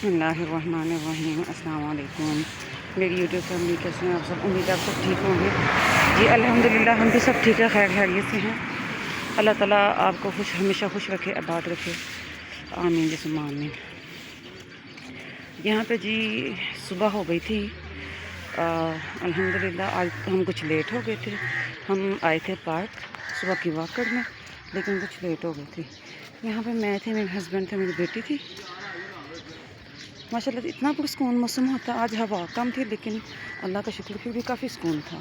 बिस्मिल्लाहिर्रहमानिर्रहीम। अस्सलाम वालेकुम मेरी यूट्यूब फैमिली, कैसे हैं आप सब? उम्मीद आप सब ठीक होंगे। जी अल्हम्दुलिल्लाह हम भी सब ठीक है, खैर खैरियत से हैं। अल्लाह ताला आपको हमेशा खुश रखे, आबाद रखे, आमीन जिसम आमीन। यहाँ पे जी सुबह हो गई थी। अल्हम्दुलिल्लाह आज हम कुछ लेट हो गए थे। हम आए थे पार्क सुबह की वॉक करने, लेकिन कुछ लेट हो गई थी। यहाँ पे मैं थी, मेरे हस्बैंड थे, मेरी बेटी थी। माशाल्लाह इतना पुरस्कून मौसम होता। आज हवा कम थी, लेकिन अल्लाह का शुक्र फिर भी काफ़ी सुकून था।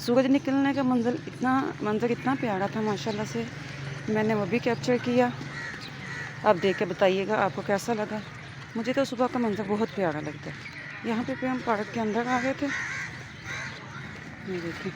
सूरज निकलने का मंज़र इतना प्यारा था माशाल्लाह से, मैंने वो भी कैप्चर किया। आप देख के बताइएगा आपको कैसा लगा। मुझे तो सुबह का मंज़र बहुत प्यारा लगता है। यहाँ पे हम पार्क के अंदर आ गए थे। ये देखिए,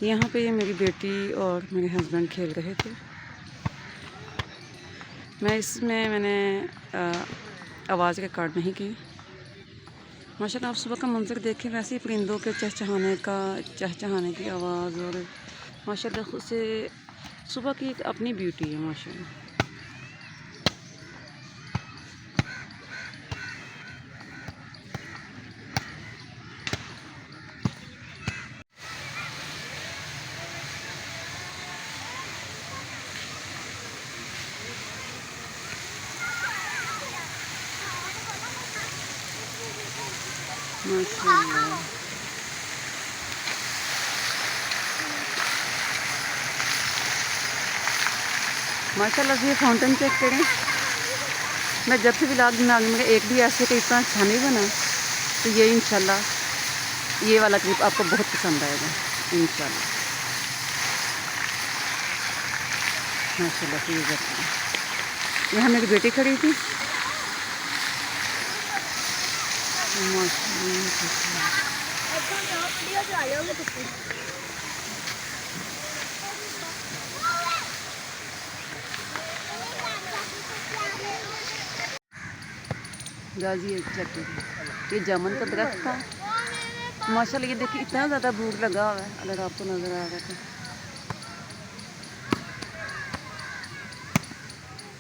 यहाँ पे ये मेरी बेटी और मेरे हस्बैंड खेल रहे थे। मैंने आवाज़ रिकॉर्ड नहीं की। माशाल्लाह आप सुबह का मंज़र देखें, वैसे ही परिंदों के चहचहाने की आवाज़, और माशाल्लाह खुद से सुबह की एक अपनी ब्यूटी है माशाल्लाह। माशाल्लाह माशाल्लाह से ये फाउंटेन चेक करें। मैं जब से भी व्लॉग बनाऊंगी, मेरा एक भी ऐसे कोई इतना अच्छा नहीं बना। तो ये इंशाल्लाह ये वाला क्लिप आपको बहुत पसंद आएगा इंशाल्लाह। माशाल्लाह से ये देखिए, यहाँ मेरी बेटी खड़ी थी। गाजी चेक करिए, ये जामुन का दरख्त था माशाल्लाह। ये देखिए इतना ज़्यादा भूख लगा हुआ है, अगर आपको नज़र आ रहा था।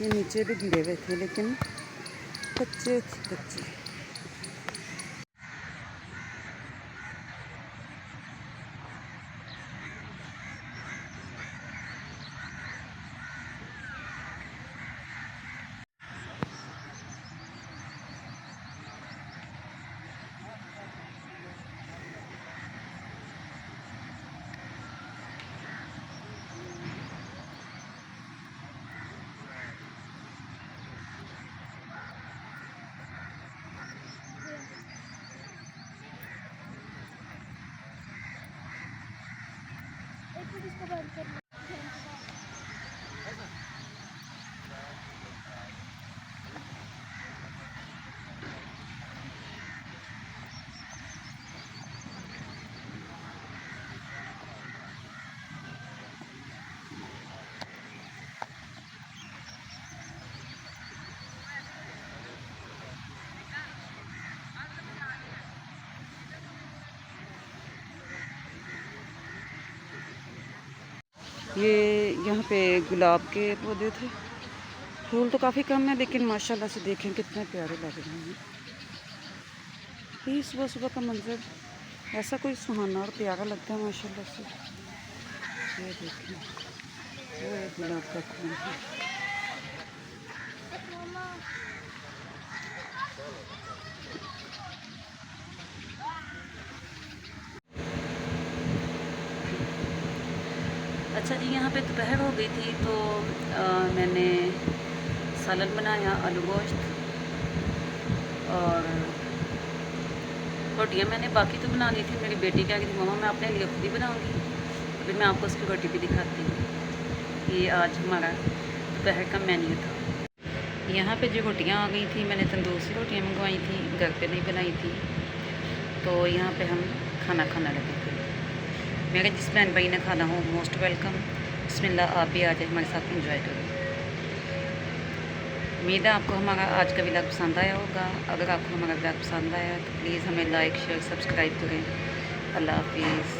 ये नीचे भी गिरे हुए थे, लेकिन कच्चे। ये यहाँ पे गुलाब के पौधे थे। फूल तो काफ़ी कम है लेकिन माशाल्लाह से देखें कितने प्यारे लग रहे हैं। ये सुबह सुबह का मंजर ऐसा कोई सुहाना और प्यारा लगता है माशाल्लाह से। ये देखें, वो एक गुलाब का फूल है। अच्छा जी, यहाँ पे दोपहर हो गई थी तो मैंने सालन बनाया, आलू गोश्त और रोटियाँ मैंने बाकी तो बना ली थी। मेरी बेटी क्या कहती, मम्मा मैं अपने लिए खुद ही बनाऊँगी। अभी मैं आपको उसकी रोटी भी दिखाती हूँ। ये आज हमारा दोपहर का मेन्यू था। यहाँ पे जो रोटियाँ आ गई थी, मैंने तंदूर से रोटियाँ मंगवाई थी, घर पे नहीं बनाई थी। तो यहाँ पे हम खाना खाने लगे थे। मेरे जिस बहन भाई ने खाना हो मोस्ट वेलकम। बिस्मिल्लाह, आप भी आ जाए हमारे साथ एंजॉय करें। उम्मीद है आपको हमारा आज का व्लॉग पसंद आया होगा। अगर आपको हमारा व्लॉग पसंद आया तो प्लीज़ हमें लाइक शेयर सब्सक्राइब करें। अल्लाह हाफिज़।